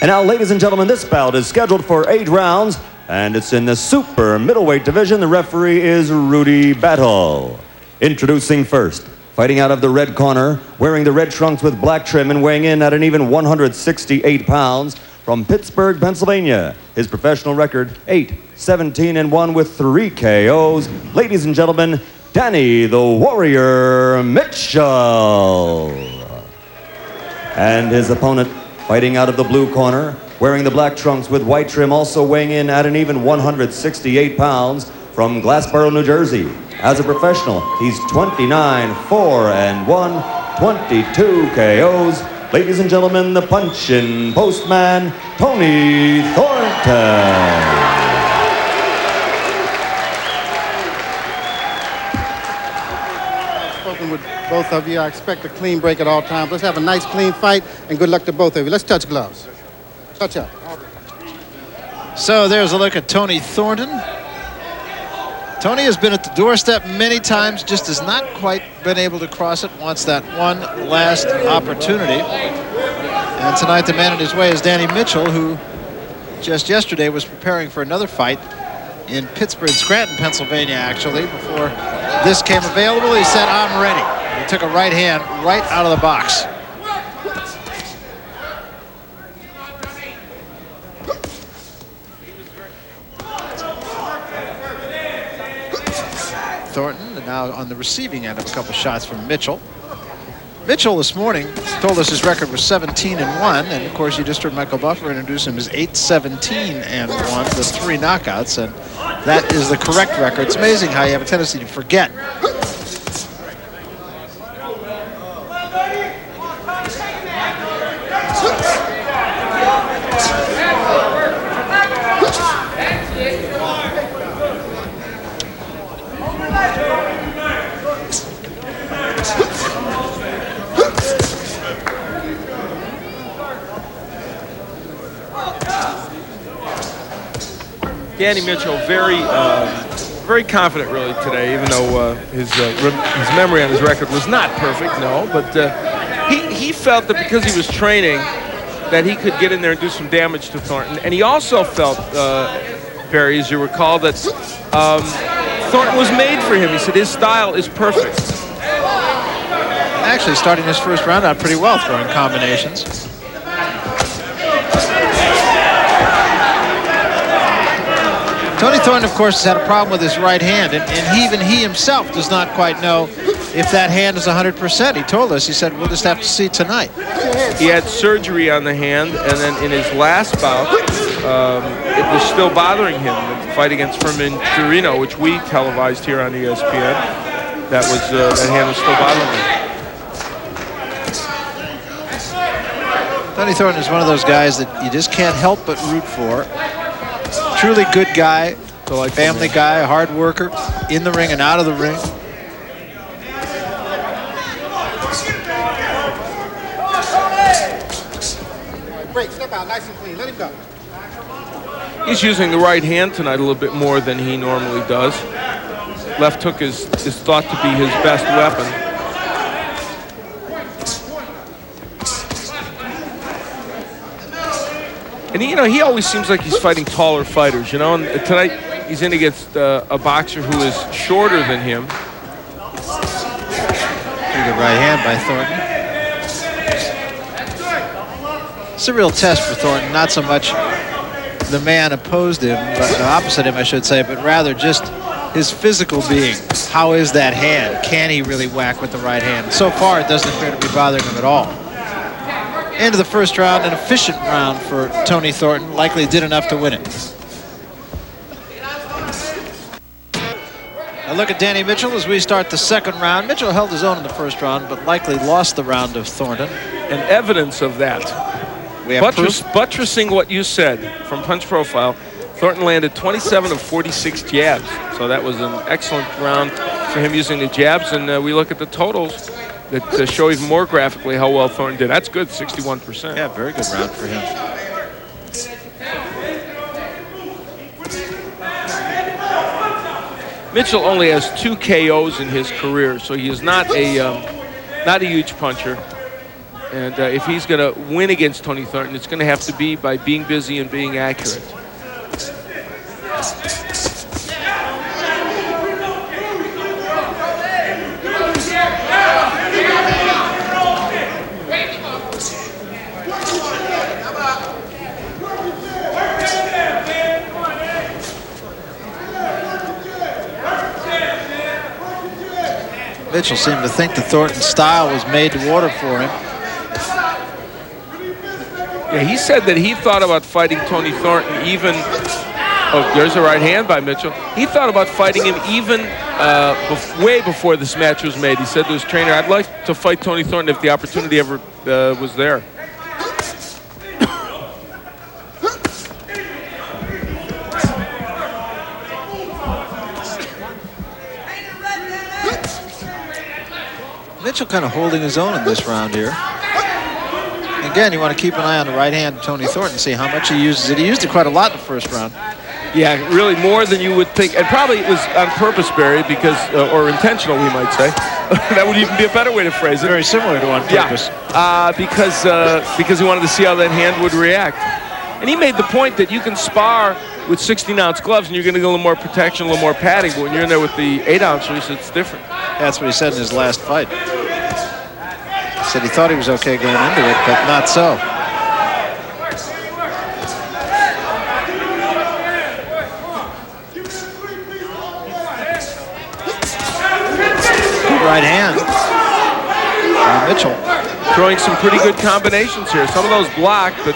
And now, ladies and gentlemen, this bout is scheduled for 8 rounds, and it's in the super middleweight division. The referee is Rudy Battle. Introducing first, fighting out of the red corner, wearing the red trunks with black trim and weighing in at an even 168 pounds, from Pittsburgh, Pennsylvania. His professional record, 8-17-1 with 3 KOs. Ladies and gentlemen, Danny the Warrior Mitchell. And his opponent, fighting out of the blue corner, wearing the black trunks with white trim, also weighing in at an even 168 pounds, from Glassboro, New Jersey. As a professional, he's 29-4-1, 22 KOs. Ladies and gentlemen, the punch-in postman, Tony Thornton. With both of you, I expect a clean break at all times. Let's have a nice clean fight, and good luck to both of you. Let's touch gloves. Touch up. So there's a look at Tony Thornton. Tony has been at the doorstep many times, just has not quite been able to cross it. Wants that one last opportunity. And tonight the man in his way is Danny Mitchell, who just yesterday was preparing for another fight in Pittsburgh, Scranton, Pennsylvania, actually. Before this came available, he said, "I'm ready." He took a right hand right out of the box. Thornton now on the receiving end of a couple shots from Mitchell. Mitchell this morning told us his record was 17-1, and of course you just heard Michael Buffer introduce him as 8-17-1 with 3 knockouts, and that is the correct record. It's amazing how you have a tendency to forget. Danny Mitchell, very confident really today, even though his memory on his record was not perfect, no, but he felt that because he was training that he could get in there and do some damage to Thornton. And he also felt, Barry, as you recall, that Thornton was made for him. He said his style is perfect. Actually starting his first round out pretty well, throwing combinations. Tony Thornton, of course, has had a problem with his right hand, and even he himself does not quite know if that hand is 100%. He told us, he said, we'll just have to see tonight. He had surgery on the hand, and then in his last bout, it was still bothering him. The fight against Fermin Chirino, which we televised here on ESPN, that hand was still bothering him. Tony Thornton is one of those guys that you just can't help but root for. Truly good guy, family guy, hard worker, in the ring and out of the ring. Break, step out, nice and clean. Let him go. He's using the right hand tonight a little bit more than he normally does. Left hook is thought to be his best weapon. And he always seems like he's fighting taller fighters, And tonight he's in against a boxer who is shorter than him. Pretty good right hand by Thornton. It's a real test for Thornton, not so much the man opposed him, but opposite him, I should say, but rather just his physical being. How is that hand? Can he really whack with the right hand? So far, it doesn't appear to be bothering him at all. End of the first round, an efficient round for Tony Thornton. Likely did enough to win it. A look at Danny Mitchell as we start the second round. Mitchell held his own in the first round, but likely lost the round of Thornton. And evidence of that. We have buttressing what you said from Punch Profile, Thornton landed 27 of 46 jabs. So that was an excellent round for him using the jabs. And we look at the totals that show even more graphically how well Thornton did. That's good, 61%. Yeah, very good round for him. Mitchell only has 2 KOs in his career, so he is not a huge puncher. And if he's going to win against Tony Thornton, it's going to have to be by being busy and being accurate. Mitchell seemed to think the Thornton style was made to order for him. Yeah, he said that he thought about fighting Tony Thornton even. Oh, there's a right hand by Mitchell. He thought about fighting him even way before this match was made. He said to his trainer, "I'd like to fight Tony Thornton if the opportunity ever was there." Mitchell kind of holding his own in this round here. Again, you want to keep an eye on the right hand of Tony Thornton, see how much he uses it. He used it quite a lot in the first round. Yeah, really more than you would think. And probably it was on purpose, Barry, because, or intentional, we might say. That would even be a better way to phrase it. Very similar to on purpose. Yeah, because he wanted to see how that hand would react. And he made the point that you can spar with 16-ounce gloves and you're going to get a little more protection, a little more padding. But when you're in there with the 8-ouncers, it's different. That's what he said in his last fight. He said he thought he was okay going into it, but not so. Good right hand by Mitchell. Throwing some pretty good combinations here. Some of those blocked, but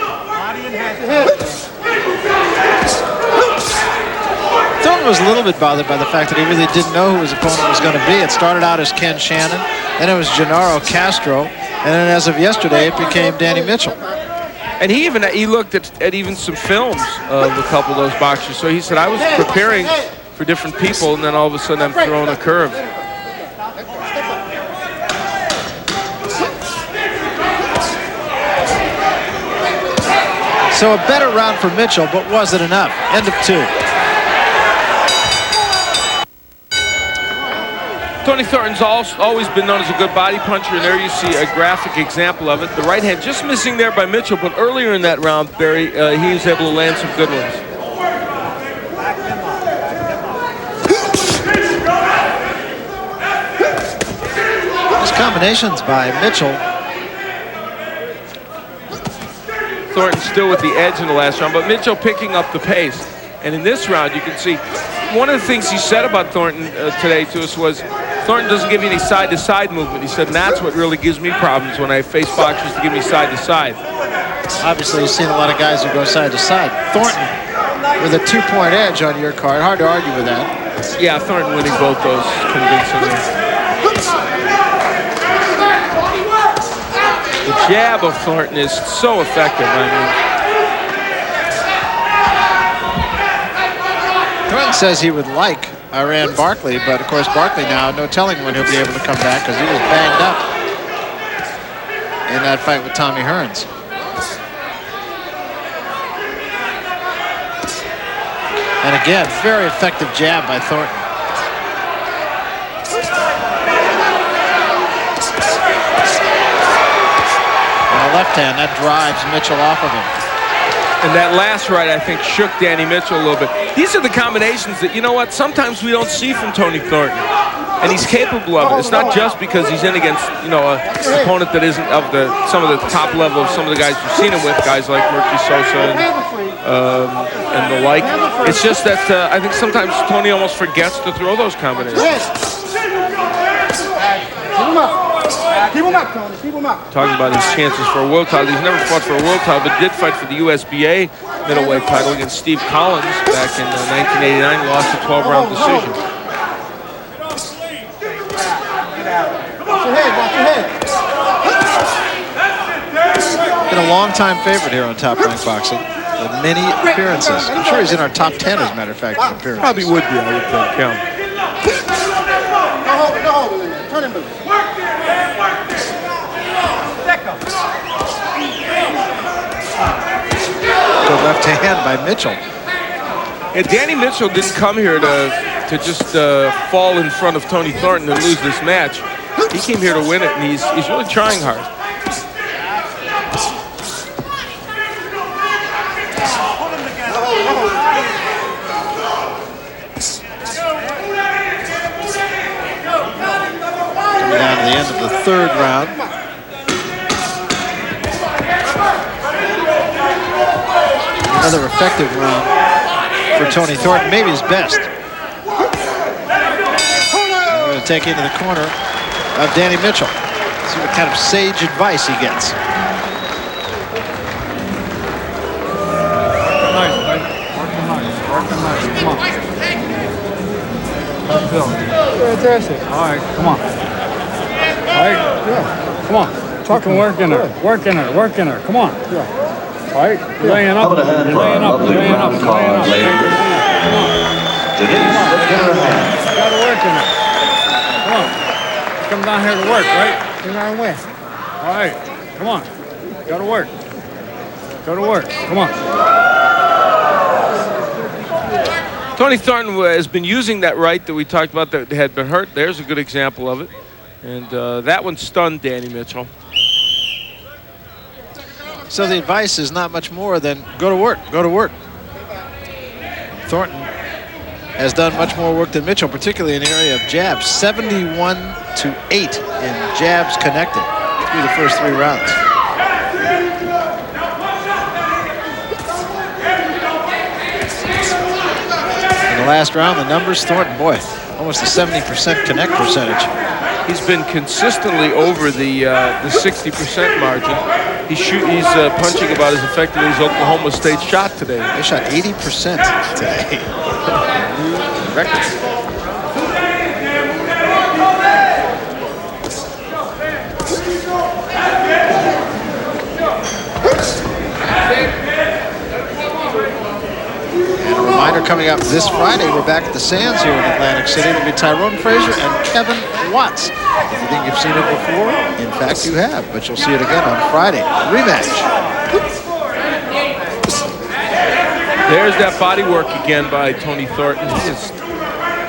Thornton was a little bit bothered by the fact that he really didn't know who his opponent was going to be. It started out as Ken Shannon, then it was Gennaro Castro, and then as of yesterday, it became Danny Mitchell. And he looked at even some films of a couple of those boxers. So he said, I was preparing for different people, and then all of a sudden I'm throwing a curve. So a better round for Mitchell, but was it enough? End of 2. Tony Thornton's always been known as a good body puncher, and there you see a graphic example of it. The right hand just missing there by Mitchell, but earlier in that round, Barry, he was able to land some good ones. Those combinations by Mitchell. Thornton still with the edge in the last round, but Mitchell picking up the pace. And in this round, you can see one of the things he said about Thornton today to us was Thornton doesn't give you any side-to-side movement. He said, and that's what really gives me problems when I face boxers to give me side-to-side. Obviously, you've seen a lot of guys who go side-to-side. Thornton with a 2-point edge on your card. Hard to argue with that. Yeah, Thornton winning both those convincingly. The jab of Thornton is so effective. I mean, Thornton says he would like Iran Barkley, but of course Barkley now, no telling when he'll be able to come back because he was banged up in that fight with Tommy Hearns. And again, very effective jab by Thornton. And a left hand, that drives Mitchell off of him. and that last right, I think, shook Danny Mitchell a little bit. These are the combinations that, you know what, sometimes we don't see from Tony Thornton. And he's capable of it. It's not just because he's in against, you know, an opponent that isn't of some of the top level of some of the guys we've seen him with, guys like Murphy Sosa and the like. It's just that I think sometimes Tony almost forgets to throw those combinations. Keep him up, Tony. Keep him up. Talking about his chances for a world title. He's never fought for a world title, but did fight for the USBA middleweight title against Steve Collins back in 1989. Lost a 12-round decision. Watch your head, watch your head. Been a long-time favorite here on Top Rank Boxing. With many appearances. I'm sure he's in our top 10, as a matter of fact, in appearances. Probably would be, I would think, yeah. No hold in there. Turn him loose. Good left hand by Mitchell. And Danny Mitchell didn't come here to just fall in front of Tony Thornton and lose this match. He came here to win it, and he's really trying hard. We're down to the end of the third round. Another effective round for Tony Thornton, maybe his best. We're going to take into the corner of Danny Mitchell. See what kind of sage advice he gets. Nice, right? Working nice. Working nice. Come on. How's it feel? Fantastic. All right, come on. All right, yeah. Come on. Fucking work in there. Work in there. Work in there. Come on. Yeah. All right, you're laying up. You're laying up. You're laying up. You're laying up. Come on. You gotta work in there. Come on. You come down here to work, right? You're not win. All right, come on. Go to work. Go to work. Come on. Tony Thornton has been using that right that we talked about that had been hurt. There's a good example of it. And that one stunned Danny Mitchell. So the advice is not much more than go to work, go to work. Thornton has done much more work than Mitchell, particularly in the area of jabs. 71-8 in jabs connected through the first 3 rounds. In the last round, the numbers, Thornton, boy, almost a 70% connect percentage. He's been consistently over the 60% margin. He's punching about as effectively as Oklahoma State shot today. They shot 80% today. New record. And a reminder coming up this Friday, we're back at the Sands here in Atlantic City. It'll be Tyrone Frazier and Kevin Watts. If you think you've seen it before, in fact you have, but you'll see it again on Friday. Rematch. There's that body work again by Tony Thornton. He is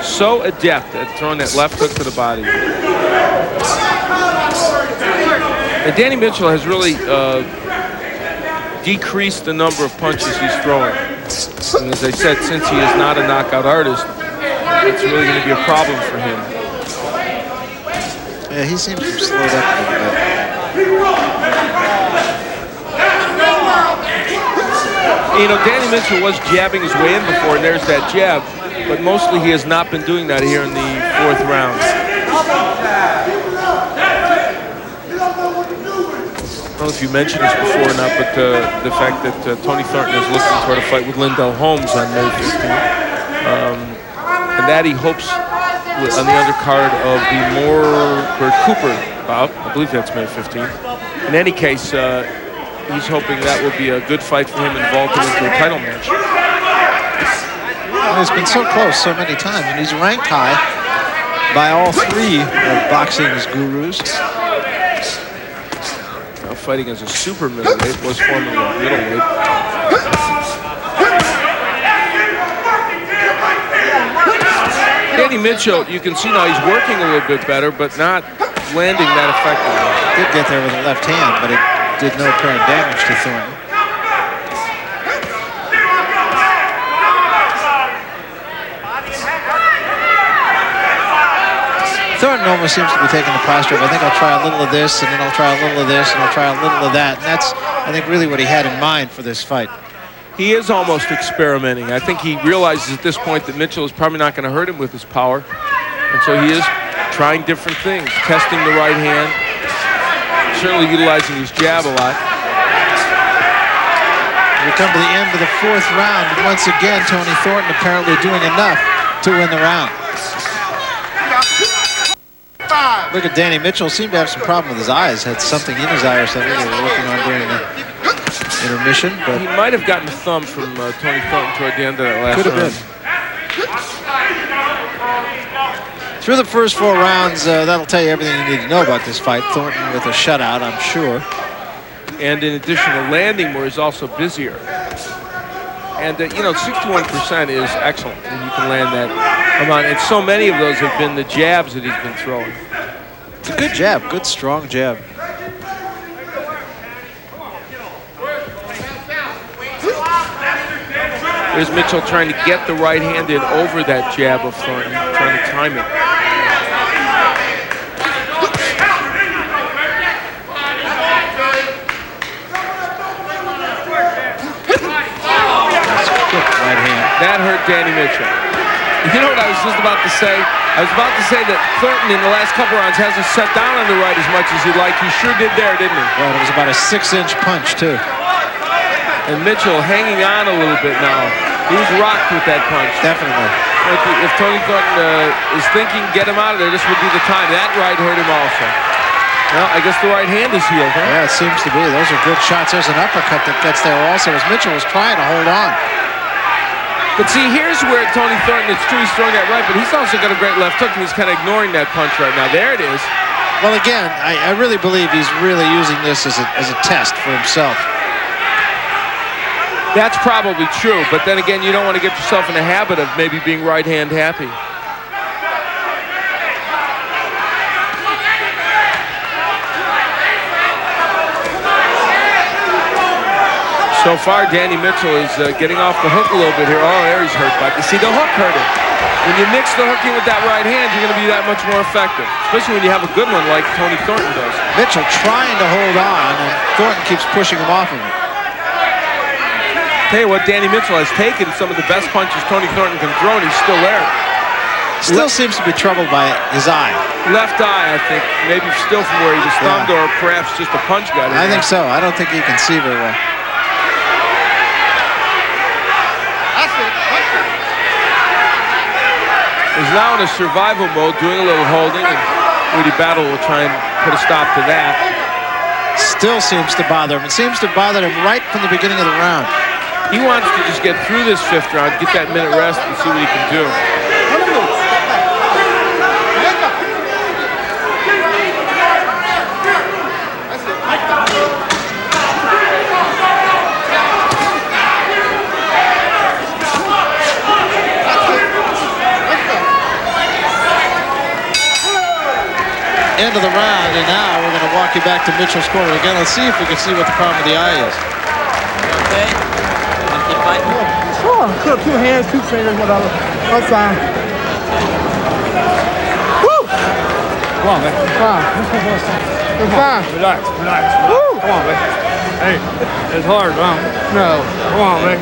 so adept at throwing that left hook to the body. And Danny Mitchell has really decreased the number of punches he's throwing. And as I said, since he is not a knockout artist, it's really going to be a problem for him. Yeah, he seems to have slowed up a little bit. You know, Danny Mitchell was jabbing his way in before, and there's that jab, but mostly he has not been doing that here in the 4th round. I don't know if you mentioned this before or not, but the fact that Tony Thornton is looking toward a fight with Lindell Holmes on May 15th. And that he hopes on the undercard of the Moore-Bird-Cooper bout. I believe that's May 15th. In any case, he's hoping that will be a good fight for him and vault him into a title match. Well, he's been so close so many times, and he's ranked high by all 3 of boxing's gurus. Now fighting as a super middleweight, was formerly a middleweight. Danny Mitchell, you can see now he's working a little bit better, but not landing that effectively. Did get there with the left hand, but it did no apparent damage to Thornton. Thornton almost seems to be taking the posture of, I think I'll try a little of this, and then I'll try a little of this, and I'll try a little of that. And that's, I think, really what he had in mind for this fight. He is almost experimenting. I think he realizes at this point that Mitchell is probably not going to hurt him with his power. And so he is trying different things, testing the right hand, certainly utilizing his jab a lot. We come to the end of the 4th round, and once again, Tony Thornton apparently doing enough to win the round. Look at Danny Mitchell, seemed to have some problem with his eyes, had something in his eye or something they were working on during the intermission. But he might have gotten a thumb from Tony Thornton toward the end of that last round. Could have been. Through the first 4 rounds, that'll tell you everything you need to know about this fight. Thornton with a shutout, I'm sure. And in addition to landing more, he's also busier. And, you know, 61% is excellent when you can land that amount. And so many of those have been the jabs that he's been throwing. It's a good jab, good strong jab. There's Mitchell trying to get the right hand in over that jab of Thornton, trying to time it. right hand. That hurt Danny Mitchell. You know what I was just about to say? I was about to say that Thornton in the last couple rounds hasn't set down on the right as much as he'd like. He sure did there, didn't he? Well, it was about a 6-inch punch, too. And Mitchell hanging on a little bit now. He was rocked with that punch. Definitely. If Tony Thornton is thinking, get him out of there, this would be the time. That right hurt him also. Well, I guess the right hand is healed, huh? Yeah, it seems to be. Those are good shots. There's an uppercut that gets there also as Mitchell was trying to hold on. But see, here's where Tony Thornton, it's true he's throwing that right, but he's also got a great left hook, and he's kind of ignoring that punch right now. There it is. Well, again, I really believe he's really using this as a test for himself. That's probably true, but then again, you don't want to get yourself in the habit of maybe being right-hand happy. So far, Danny Mitchell is getting off the hook a little bit here. Oh, there he's hurt by. You see, the hook hurt him. When you mix the hook in with that right hand, you're going to be that much more effective, especially when you have a good one like Tony Thornton does. Mitchell trying to hold on, and Thornton keeps pushing him off of him. Tell you what, Danny Mitchell has taken some of the best punches Tony Thornton can throw, and he's still there. Still seems to be troubled by his eye. Left eye, I think. Maybe still from where he was thumbed, or perhaps just a punch got in. I think so. I don't think he can see very well. He's now in a survival mode, doing a little holding, and Rudy Battle will try and put a stop to that. Still seems to bother him. It seems to bother him right from the beginning of the round. He wants to just get through this 5th round, get that minute rest, and see what he can do. End of the round, and now we're going to walk you back to Mitchell's corner again. Let's see if we can see what the problem with the eye is. Okay? Want to keep fighting? Sure. Two hands, 2 fingers, whatever. That's fine. Woo! Come on, man. It's fine. It's fine. Relax, relax. Woo! Come on, man. Hey, it's hard, huh? No. Come on, man.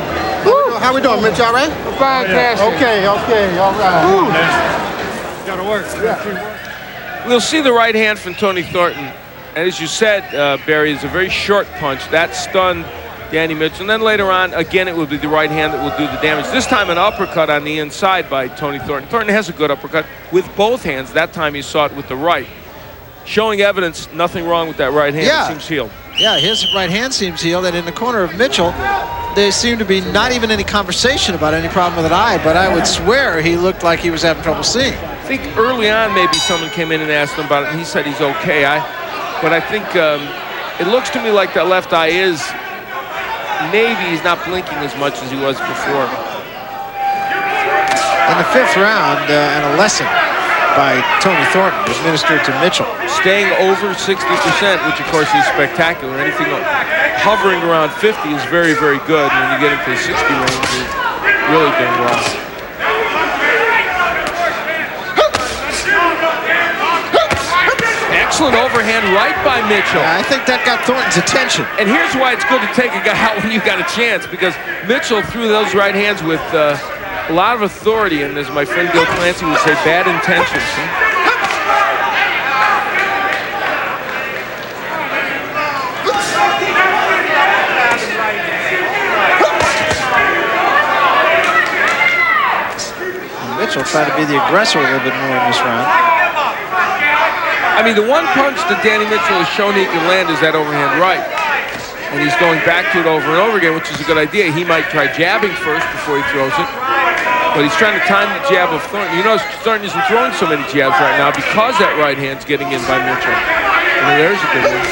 How we doing, Mitch? All right? Fantastic. Okay, all right. Woo! Gotta work. Yeah. We'll see the right hand from Tony Thornton. And as you said, Barry, is a very short punch. That stunned Danny Mitchell. And then later on, again, it will be the right hand that will do the damage. This time an uppercut on the inside by Tony Thornton. Thornton has a good uppercut with both hands. That time he saw it with the right. Showing evidence, nothing wrong with that right hand. Yeah. It seems healed. Yeah, his right hand seems healed, and in the corner of Mitchell, there seemed to be not even any conversation about any problem with an eye, but I would swear he looked like he was having trouble seeing. I think early on maybe someone came in and asked him about it, and he said he's okay. But I think it looks to me like that left eye is, maybe he's not blinking as much as he was before. In the 5th round, and a lesson by Tony Thornton was ministered to Mitchell. Staying over 60%, which of course is spectacular. Anything hovering around 50 is very, very good. When you get into the 60 range, you're really doing well. Excellent overhand right by Mitchell. Yeah, I think that got Thornton's attention. And here's why it's good to take a guy out when you got a chance, because Mitchell threw those right hands with a lot of authority, and as my friend Bill Clancy would say, bad intentions. Mitchell tried to be the aggressor a little bit more in this round. I mean, the one punch that Danny Mitchell has shown he can land is that overhand right. And he's going back to it over and over again, which is a good idea. He might try jabbing first before he throws it. But he's trying to time the jab of Thornton. You know, Thornton isn't throwing so many jabs right now because that right hand's getting in by Mitchell. And there's a good one.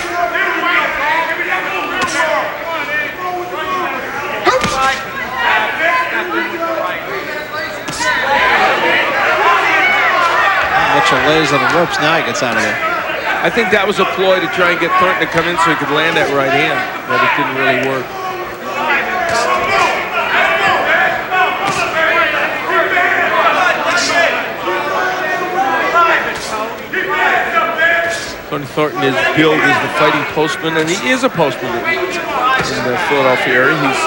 Mitchell lays on the ropes. Now he gets out of there. I think that was a ploy to try and get Thornton to come in so he could land that right hand, but it didn't really work. Tony Thornton is billed as the fighting postman, and he is a postman in the Philadelphia area. He's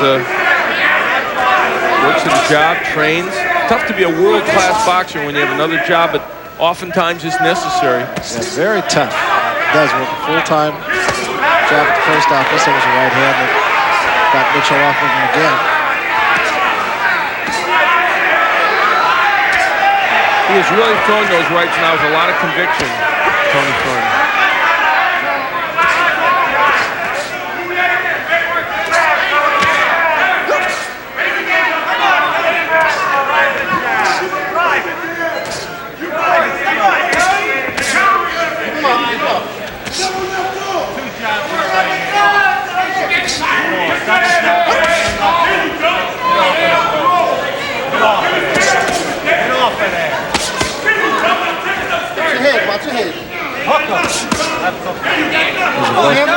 works at a job, trains. Tough to be a world-class boxer when you have another job, but oftentimes it's necessary. Yeah, very tough. He does work a full-time job at the post office. There was a right hand that got Mitchell off of him again. He is really throwing those rights now with a lot of conviction, Tony Thornton.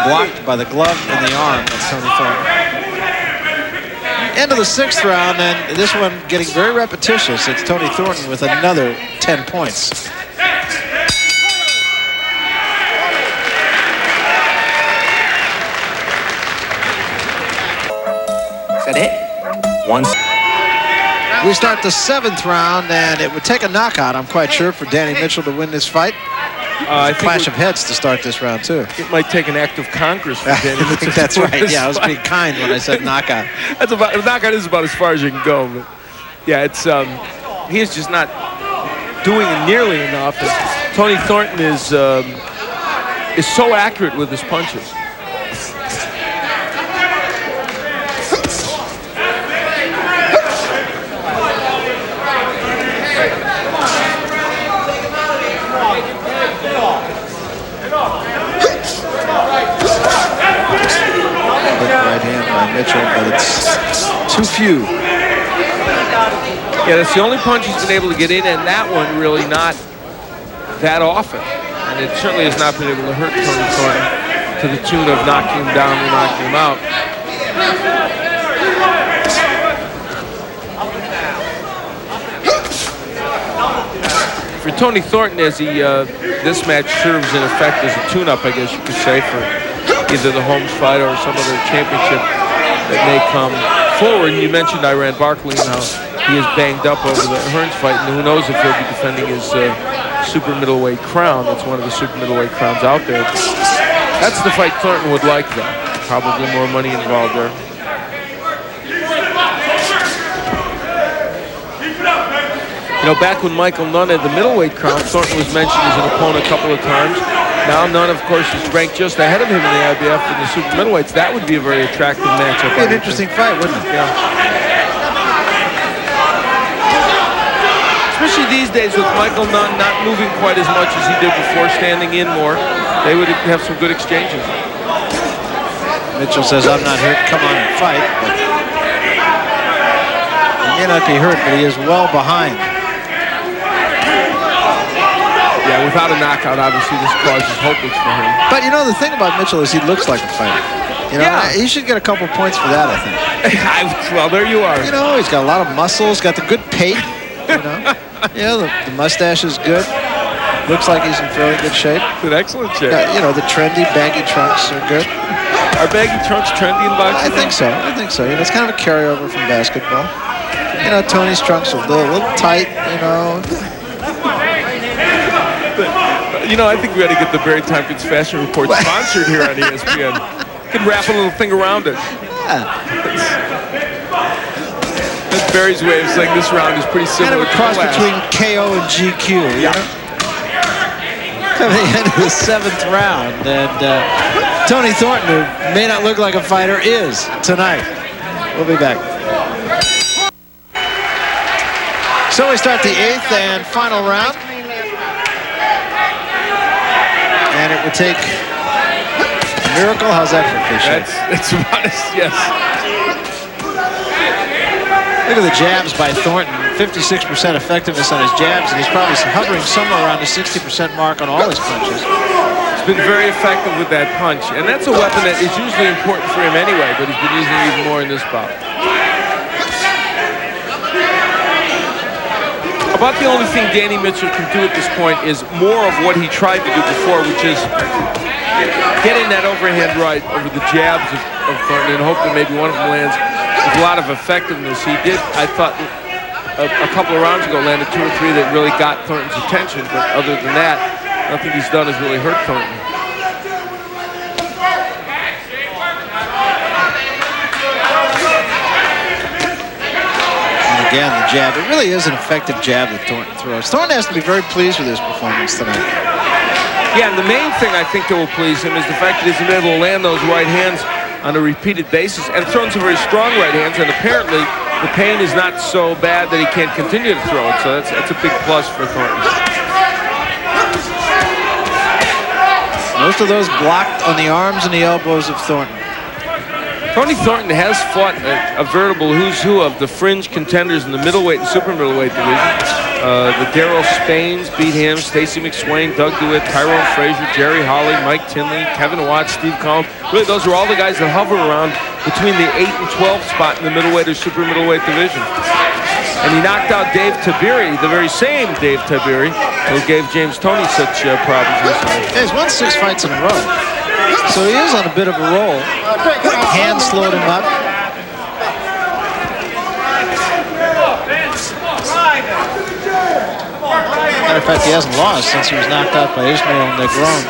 Blocked by the glove and the arm of Tony Thornton. End of the 6th round, and this one getting very repetitious. It's Tony Thornton with another 10 points. Is that it? Once. We start the 7th round, and it would take a knockout, I'm quite sure, for Danny Mitchell to win this fight. I think Clash of heads to start this round, too. It might take an act of Congress for Danny I think that's right. Yeah, I was being kind when I said knockout. That's about, knockout is about as far as you can go. But yeah, it's he is just not doing nearly enough. And Tony Thornton is so accurate with his punches. Right hand by Mitchell, but it's too few. Yeah, that's the only punch he's been able to get in, and that one really not that often. And it certainly has not been able to hurt Tony Thornton to the tune of knocking him down and knocking him out. For Tony Thornton, as he this match serves in effect as a tune-up, I guess you could say, for either the Holmes fight or some other championship that may come forward. And you mentioned Iran Barkley and how he is banged up over the Hearns fight, and who knows if he'll be defending his super middleweight crown. That's one of the super middleweight crowns out there. That's the fight Thornton would like, though. Probably more money involved there. You know, back when Michael Nunn had the middleweight crown, Thornton was mentioned as an opponent a couple of times. Now Nunn, of course, is ranked just ahead of him in the IBF in the super middleweights. That would be a very attractive matchup. It'd be an interesting fight, wouldn't it? Yeah. Especially these days with Michael Nunn not moving quite as much as he did before, standing in more. They would have some good exchanges. Mitchell says, I'm not hurt, come on and fight. But he may not be hurt, but he is well behind. Yeah, without a knockout, obviously this cause is hopeless for him. But you know, the thing about Mitchell is he looks like a fighter. You know, Yeah. he should get a couple points for that, I think. Well, there you are. You know, he's got a lot of muscles, got the good pate. You know, yeah, the mustache is good. Looks like he's in fairly good shape. An excellent shape. You know, the trendy baggy trunks are good. Are baggy trunks trendy in boxing? I think so. I think so. You know, it's kind of a carryover from basketball. You know, Tony's trunks are a little tight. You know. You know, I think we ought to get the Barry Tompkins Fashion Report sponsored here on ESPN. You can wrap a little thing around it. Yeah. That's Barry's way of saying this round is pretty Kind similar of a cross to the last. between KO and GQ. You know? Coming into the 7th round, and Tony Thornton, who may not look like a fighter, is tonight. We'll be back. So we start the 8th and final round. And it would take a miracle. How's that for cliche? That's about as, yes. Look at the jabs by Thornton. 56% effectiveness on his jabs, and he's probably hovering somewhere around the 60% mark on all his punches. He's been very effective with that punch. And that's a weapon that is usually important for him anyway, but he's been using it even more in this bout. About the only thing Danny Mitchell can do at this point is more of what he tried to do before, which is getting that overhand right over the jabs of Thornton and hope that maybe one of them lands. with a lot of effectiveness. He did, I thought, a couple of rounds ago, landed 2 or 3 that really got Thornton's attention. But other than that, nothing he's done has really hurt Thornton. Again, the jab. It really is an effective jab that Thornton throws. Thornton has to be very pleased with his performance tonight. Yeah, and the main thing I think that will please him is the fact that he's been able to land those right hands on a repeated basis and thrown some very strong right hands, and apparently the pain is not so bad that he can't continue to throw it. So that's a big plus for Thornton. Most of those blocked on the arms and the elbows of Thornton. Tony Thornton has fought a veritable who's who of the fringe contenders in the middleweight and super middleweight division. The Darryl Spains beat him, Stacy McSwain, Doug DeWitt, Tyrone Frazier, Jerry Hawley, Mike Tinley, Kevin Watts, Steve Collins. Really, those are all the guys that hover around between the 8 and 12 spot in the middleweight or super middleweight division. And he knocked out Dave Tiberi, the very same Dave Tiberi who gave James Toney such problems recently. Yeah, he's won 6 fights in a row. So he is on a bit of a roll. Hand slowed him up. Matter of fact, he hasn't lost since he was knocked out by Ismael Negron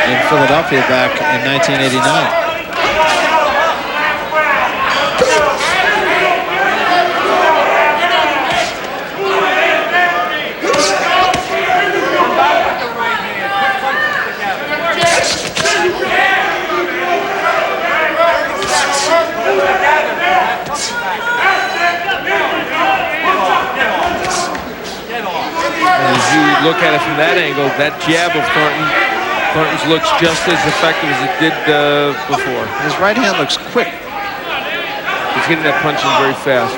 in Philadelphia back in 1989. Look at it from that angle, that jab of Thornton's looks just as effective as it did before. His right hand looks quick. He's getting that punch in very fast.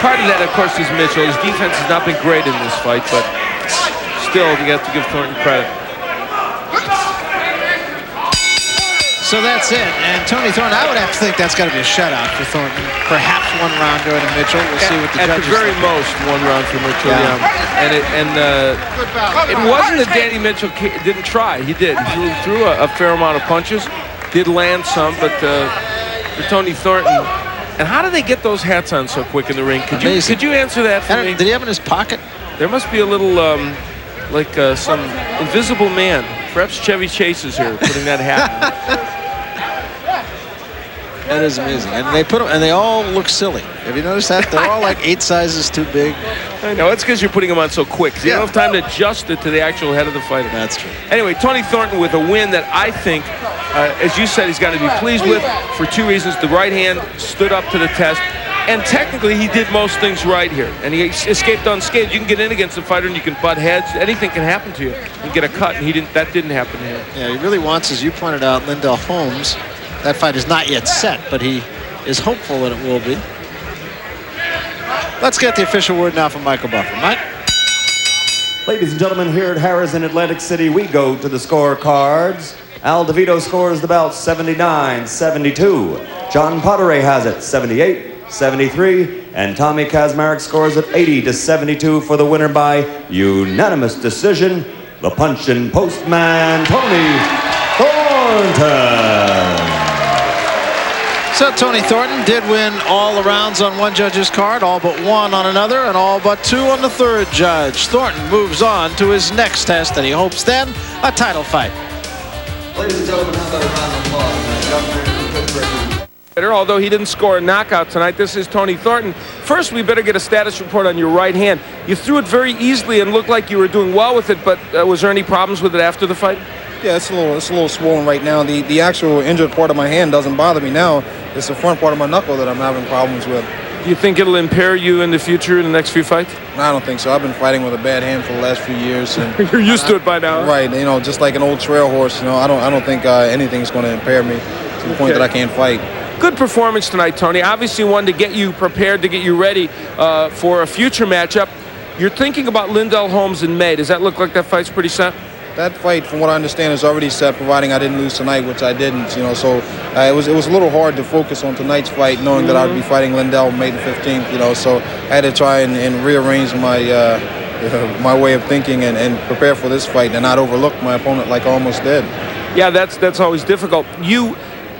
Part of that, of course, is Mitchell. His defense has not been great in this fight, but still, you have to give Thornton credit. So that's it. And Tony Thornton, I would have to think that's got to be a shutout for Thornton. Perhaps 1 round going to Mitchell. We'll see what the judges think. At the very think. most, 1 round for Mitchell. Yeah. It wasn't that Danny Mitchell didn't try. He did. He threw a fair amount of punches. Did land some, but for Tony Thornton. And how do they get those hats on so quick in the ring? Could you answer that for me? Did he have it in his pocket? There must be a little like some invisible man. Perhaps Chevy Chase is here putting that hat on. That is amazing, and they put them, and they all look silly. Have you noticed that? They're all like 8 sizes too big. I know, it's because you're putting them on so quick. So you don't have time to adjust it to the actual head of the fighter. That's true. Anyway, Tony Thornton with a win that I think, as you said, he's got to be pleased with for 2 reasons. The right hand stood up to the test, and technically he did most things right here, and he escaped unscathed. You can get in against a fighter and you can butt heads. Anything can happen to you. You can get a cut, and that didn't happen here. Yeah, he really wants, as you pointed out, Lindell Holmes. That fight is not yet set, but he is hopeful that it will be. Let's get the official word now from Michael Buffer. Mike? Ladies and gentlemen, here at Harrah's in Atlantic City, we go to the scorecards. Al DeVito scores the bout 79-72. John Potteray has it 78-73. And Tommy Kazmarek scores it 80-72 for the winner by unanimous decision, the punch-in postman, Tony Thornton. So Tony Thornton did win all the rounds on one judge's card, all but 1 on another, and all but 2 on the third judge. Thornton moves on to his next test, and he hopes then a title fight. Ladies and gentlemen, how about a round of applause? Although he didn't score a knockout tonight, this is Tony Thornton. First, we better get a status report on your right hand. You threw it very easily and looked like you were doing well with it, but was there any problems with it after the fight? Yeah, it's a little swollen right now. The actual injured part of my hand doesn't bother me now. It's the front part of my knuckle that I'm having problems with. Do you think it'll impair you in the future in the next few fights? No, I don't think so. I've been fighting with a bad hand for the last few years. And you're used to it by now. Right, just like an old trail horse. I don't think anything's going to impair me to the point that I can't fight. Good performance tonight, Tony. Obviously one to get you prepared, to get you ready for a future matchup. You're thinking about Lindell Holmes in May. Does that look like that fight's pretty set? That fight, from what I understand, is already set, providing I didn't lose tonight, which I didn't. So it was a little hard to focus on tonight's fight, knowing that I'd be fighting Lindell May the 15th. So I had to try and rearrange my my way of thinking and prepare for this fight and not overlook my opponent like I almost did. Yeah, that's always difficult. You,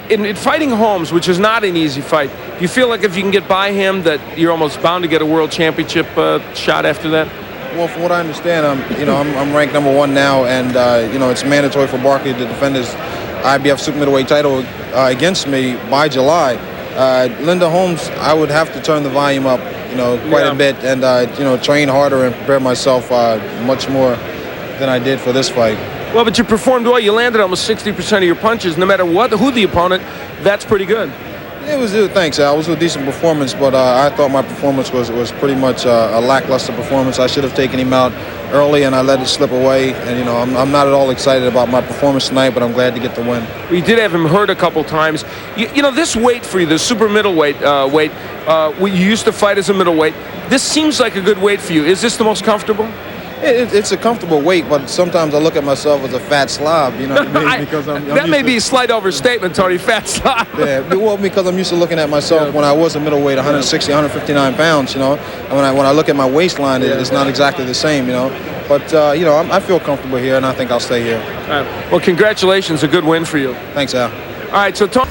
in fighting Holmes, which is not an easy fight, do you feel like if you can get by him that you're almost bound to get a world championship shot after that? Well, from what I understand, I'm ranked #1 now, and it's mandatory for Barkley to defend his IBF super middleweight title against me by July. Linda Holmes, I would have to turn the volume up, quite a bit, and train harder and prepare myself much more than I did for this fight. Well, but you performed well. You landed almost 60% of your punches, no matter who the opponent. That's pretty good. It was thanks, Al. It was a decent performance, but I thought my performance was pretty much a lackluster performance. I should have taken him out early, and I let it slip away. And I'm not at all excited about my performance tonight, but I'm glad to get the win. You did have him hurt a couple times. This weight for you, the super middleweight weight, you used to fight as a middleweight. This seems like a good weight for you. Is this the most comfortable? It's a comfortable weight, but sometimes I look at myself as a fat slob, because that may be a slight overstatement, Tony, fat slob. Yeah, well, because I'm used to looking at myself when I was a middleweight, 160, 159 pounds, and when I look at my waistline, it's not exactly the same, But, I feel comfortable here, and I think I'll stay here. Well, congratulations. A good win for you. Thanks, Al. All right, so Tony.